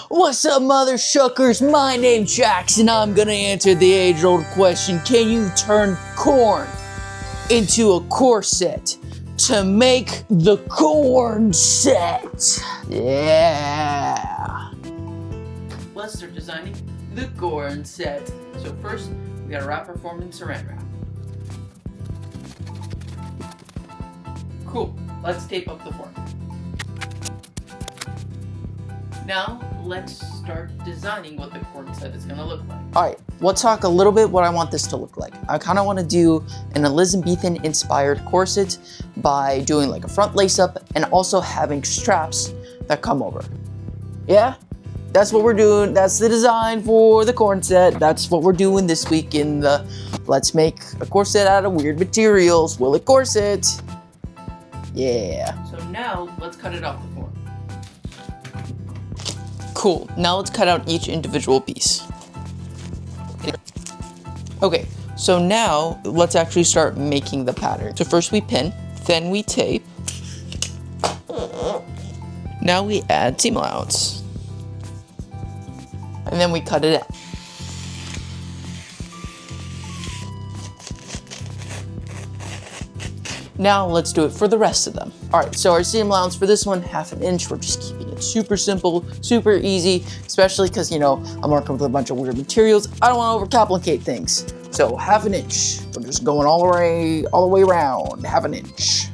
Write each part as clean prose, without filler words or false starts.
What's up, mother shuckers? My name's Jax, and I'm gonna answer the age-old question: can you turn corn into a corset to make the corn set? Yeah. Let's start designing the corn set. So first, we gotta wrap our form in saran wrap. Cool. Let's tape up the form. Now, let's start designing what the corn set is gonna look like. All right, let's talk a little bit what I want this to look like. I kind of want to do an Elizabethan inspired corset by doing like a front lace up and also having straps that come over. Yeah, that's what we're doing. That's the design for the corn set. That's what we're doing this week in the let's make a corset out of weird materials. Will it corset? Yeah. So now, let's cut it off the form. Cool, now let's cut out each individual piece. Okay, so now let's actually start making the pattern. So first we pin, then we tape. Now we add seam allowance. And then we cut it out. Now let's do it for the rest of them. All right, so our seam allowance for this one, 1/2 inch. We're just keeping it super simple, super easy, especially because, you know, I'm working with a bunch of weird materials. I don't want to overcomplicate things. So 1/2 inch. We're just going all the way around, 1/2 inch.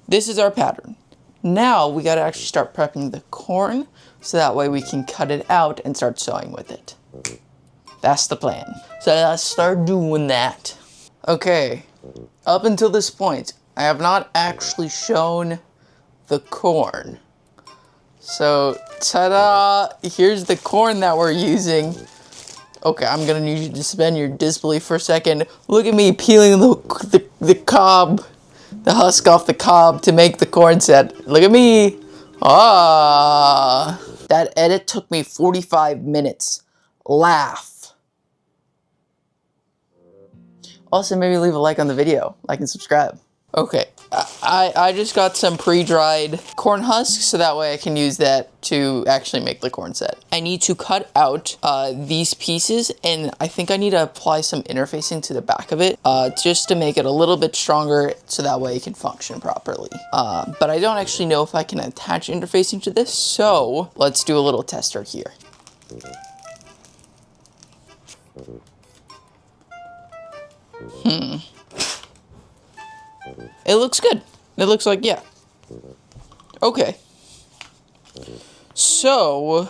This is our pattern. Now we gotta actually start prepping the corn so that way we can cut it out and start sewing with it. That's the plan. So let's start doing that. Okay. Up until this point, I have not actually shown the corn. So, ta-da! Here's the corn that we're using. Okay, I'm gonna need you to suspend your disbelief for a second. Look at me peeling the cob, the husk off the cob to make the corn set. Look at me! Ah! That edit took me 45 minutes. Laugh. Also, maybe leave a like on the video, like and subscribe. Okay, I just got some pre-dried corn husks, so that way I can use that to actually make the corn set. I need to cut out these pieces, and I think I need to apply some interfacing to the back of it, just to make it a little bit stronger, so that way it can function properly. But I don't actually know if I can attach interfacing to this, so let's do a little tester here. It looks good. It looks like, yeah. Okay. So,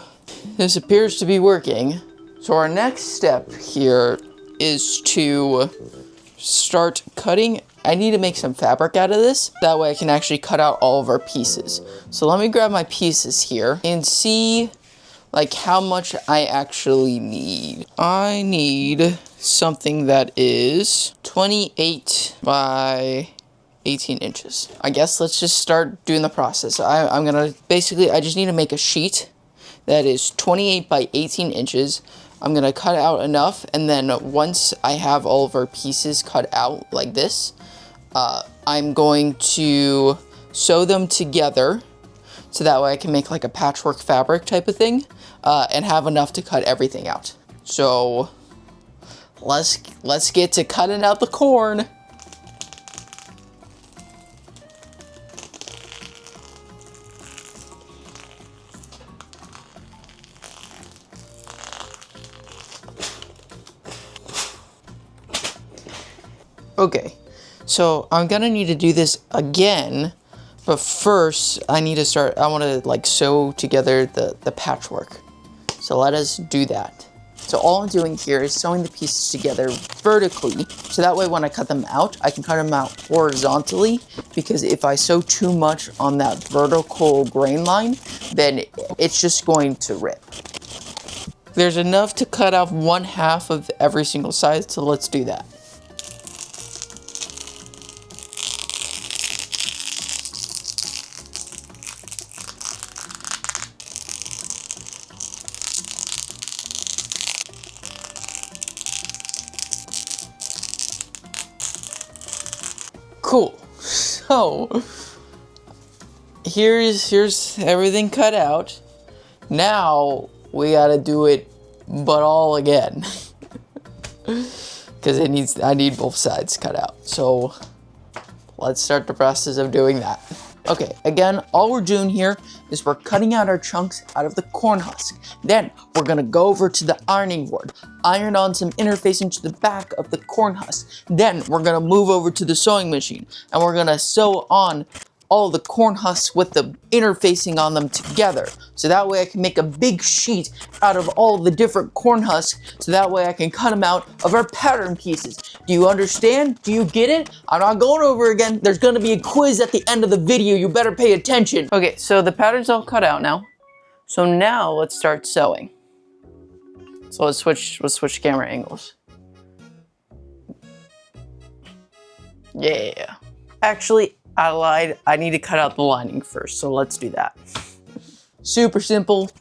this appears to be working. So our next step here is to start cutting. I need to make some fabric out of this. That way I can actually cut out all of our pieces. So let me grab my pieces here and see like how much I actually need. I need something that is 28 by 18 inches. I guess let's just start doing the process. I'm gonna, basically, I just need to make a sheet that is 28 by 18 inches. I'm gonna cut out enough, and then once I have all of our pieces cut out like this, I'm going to sew them together so that way I can make like a patchwork fabric type of thing, and have enough to cut everything out. So let's get to cutting out the corn. Okay, so I'm gonna need to do this again, but first I need to start, I wanna like sew together the patchwork. So let us do that. So all I'm doing here is sewing the pieces together vertically, so that way when I cut them out, I can cut them out horizontally, because if I sew too much on that vertical grain line, then it's just going to rip. There's enough to cut off 1/2 of every single side, so let's do that. Cool. So here's everything cut out. Now we gotta do it, but all again. Because I need both sides cut out. So let's start the process of doing that. Okay, again, all we're doing here is we're cutting out our chunks out of the corn husk. Then we're gonna go over to the ironing board, iron on some interfacing to the back of the corn husk. Then we're gonna move over to the sewing machine and we're gonna sew on all the corn husks with the interfacing on them together. So that way I can make a big sheet out of all the different corn husks, so that way I can cut them out of our pattern pieces. Do you understand? Do you get it? I'm not going over again. There's gonna be a quiz at the end of the video. You better pay attention. Okay, so the pattern's all cut out now. So now let's start sewing. So let's switch camera angles. Yeah. Actually, I lied. I need to cut out the lining first, so let's do that. Super simple.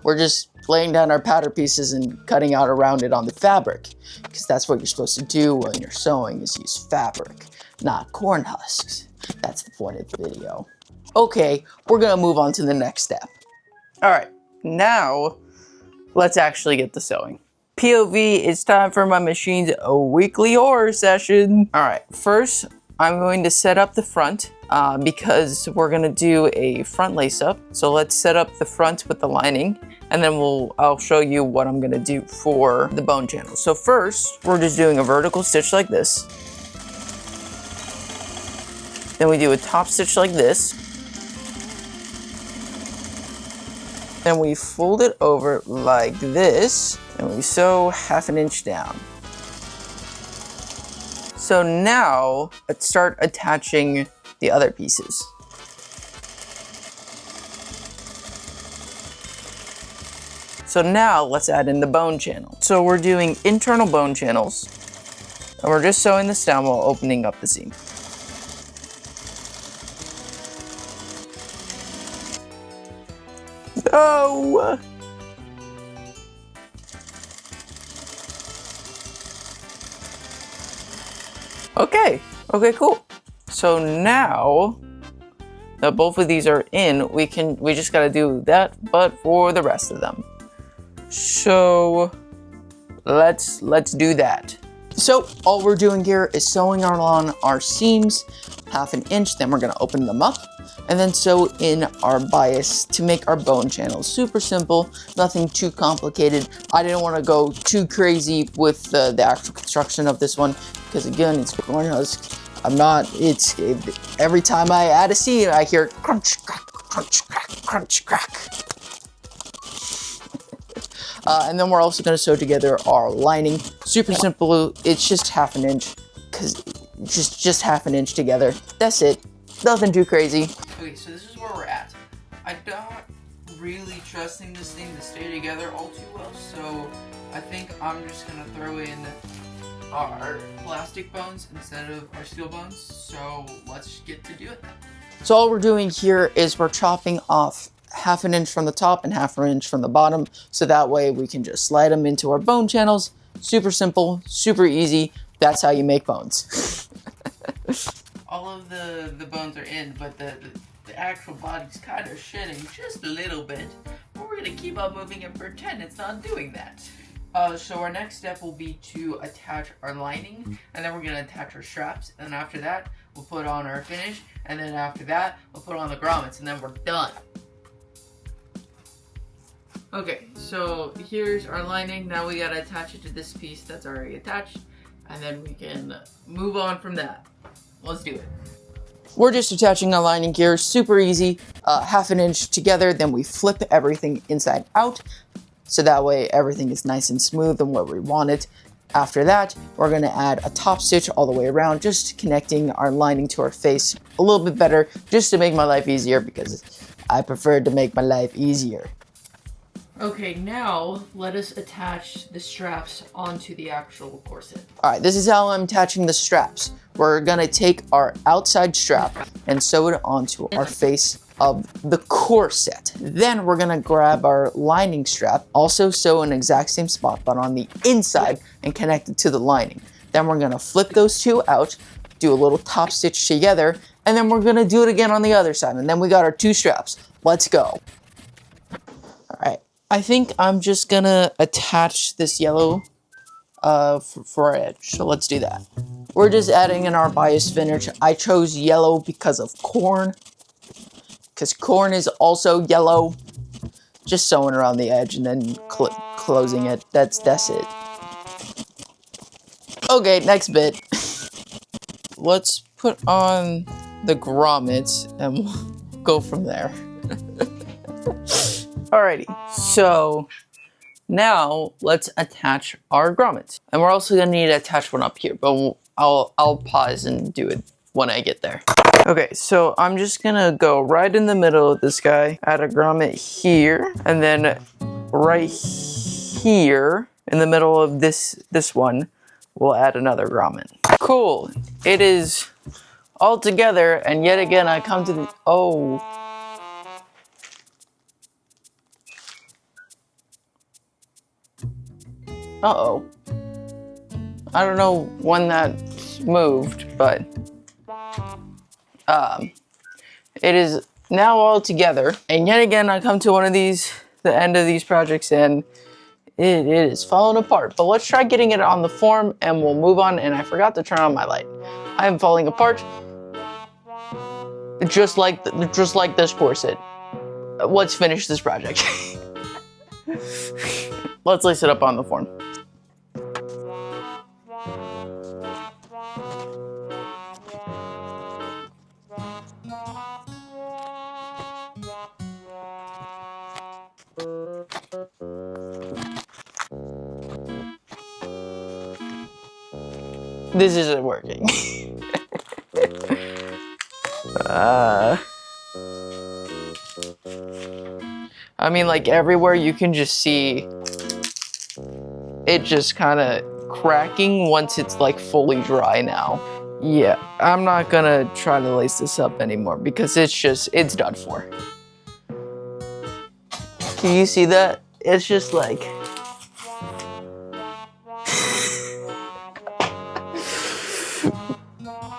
We're just laying down our pattern pieces and cutting out around it on the fabric, because that's what you're supposed to do when you're sewing, is use fabric, not corn husks. That's the point of the video. Okay, we're gonna move on to the next step. All right, now let's actually get the sewing. POV, it's time for my machine's weekly horror session. All right, first, I'm going to set up the front because we're gonna do a front lace up. So let's set up the front with the lining, and then I'll show you what I'm gonna do for the bone channel. So first, we're just doing a vertical stitch like this. Then we do a top stitch like this. Then we fold it over like this, and we sew 1/2 inch down. So now, let's start attaching the other pieces. So now, let's add in the bone channel. So we're doing internal bone channels, and we're just sewing this down while opening up the seam. No! Okay, cool. So now that both of these are in, we just gotta do that, but for the rest of them. So let's do that. So all we're doing here is sewing on our seams 1/2 inch, then we're gonna open them up and then sew in our bias to make our bone channels. Super simple, nothing too complicated. I didn't want to go too crazy with the actual construction of this one, because again, it's corn husk. Every time I add a seam, I hear crunch, crack, crunch, crack, crunch, crack. And then we're also gonna sew together our lining. Super simple, it's just 1/2 inch, because just 1/2 inch together. That's it, nothing too crazy. Okay, so this is where we're at. I'm not really trusting this thing to stay together all too well, so I think I'm just gonna throw in our plastic bones instead of our steel bones, so let's get to do it. So all we're doing here is we're chopping off 1/2 inch from the top and 1/2 inch from the bottom, so that way we can just slide them into our bone channels. Super simple, super easy. That's how you make bones. All of the bones are in, but the actual body's kind of shedding just a little bit. But we're gonna keep on moving and pretend it's not doing that. So our next step will be to attach our lining, and then we're gonna attach our straps, and then after that, we'll put on our finish, and then after that, we'll put on the grommets, and then we're done. Okay, so here's our lining. Now we gotta attach it to this piece that's already attached, and then we can move on from that. Let's do it. We're just attaching our lining here, super easy, 1/2 inch together, then we flip everything inside out, so that way everything is nice and smooth and where we want it. After that, we're gonna add a top stitch all the way around, just connecting our lining to our face a little bit better, just to make my life easier, because I prefer to make my life easier. Okay, now let us attach the straps onto the actual corset. All right, this is how I'm attaching the straps. We're gonna take our outside strap and sew it onto our face of the corset. Then we're gonna grab our lining strap, also sew in the exact same spot, but on the inside, and connect it to the lining. Then we're gonna flip those two out, do a little top stitch together, and then we're gonna do it again on the other side. And then we got our two straps. Let's go. All I think I'm just gonna attach this yellow for our edge. So let's do that. We're just adding in our bias finish. I chose yellow because of corn. Because corn is also yellow. Just sewing around the edge and then closing it. That's it. Okay, next bit. Let's put on the grommets and we'll go from there. Alrighty, so now let's attach our grommets. And we're also gonna need to attach one up here, but I'll pause and do it when I get there. Okay, so I'm just gonna go right in the middle of this guy, add a grommet here, and then right here in the middle of this one, we'll add another grommet. Cool, it is all together, and yet again I come to the, oh. Uh-oh. I don't know when that moved, but it is now all together. And yet again, I come to the end of these projects, and it is falling apart. But let's try getting it on the form, and we'll move on. And I forgot to turn on my light. I am falling apart, just like this corset. Let's finish this project. Let's lace it up on the form. This isn't working. I mean, like everywhere you can just see it just kind of cracking once it's like fully dry now. Yeah, I'm not gonna try to lace this up anymore because it's done for. Can you see that? It's just like...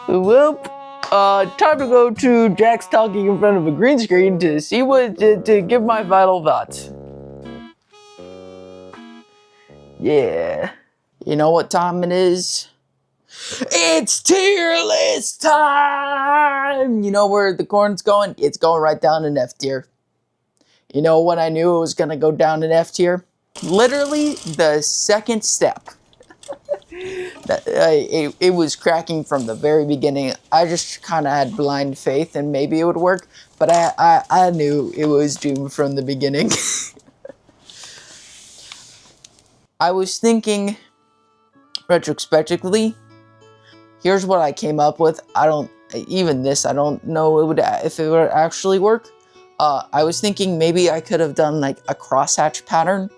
Whoop. Time to go to Jack's talking in front of a green screen to see to give my final thoughts. Yeah. You know what time it is? It's tier list time! You know where the corn's going? It's going right down in F tier. You know when I knew it was gonna go down in F tier? Literally the second step. It was cracking from the very beginning. I just kind of had blind faith and maybe it would work, but I knew it was doomed from the beginning. I was thinking, retrospectively, here's what I came up with. I don't know if it would actually work. I was thinking maybe I could have done like a crosshatch pattern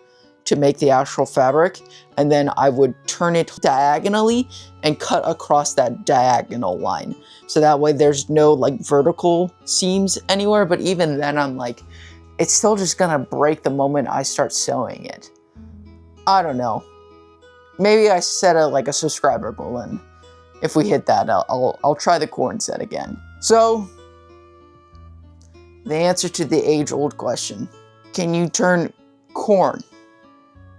to make the actual fabric, and then I would turn it diagonally and cut across that diagonal line. So that way there's no like vertical seams anywhere, but even then I'm like, it's still just gonna break the moment I start sewing it. I don't know. Maybe I set like a subscriber goal, and if we hit that, I'll try the corn set again. So, the answer to the age-old question, can you turn corn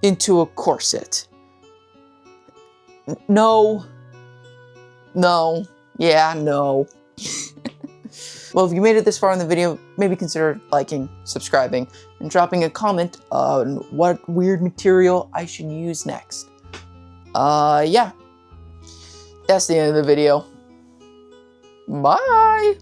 into a corset? No. No. Yeah, no. Well, if you made it this far in the video, maybe consider liking, subscribing, and dropping a comment on what weird material I should use next. Yeah. That's the end of the video. Bye!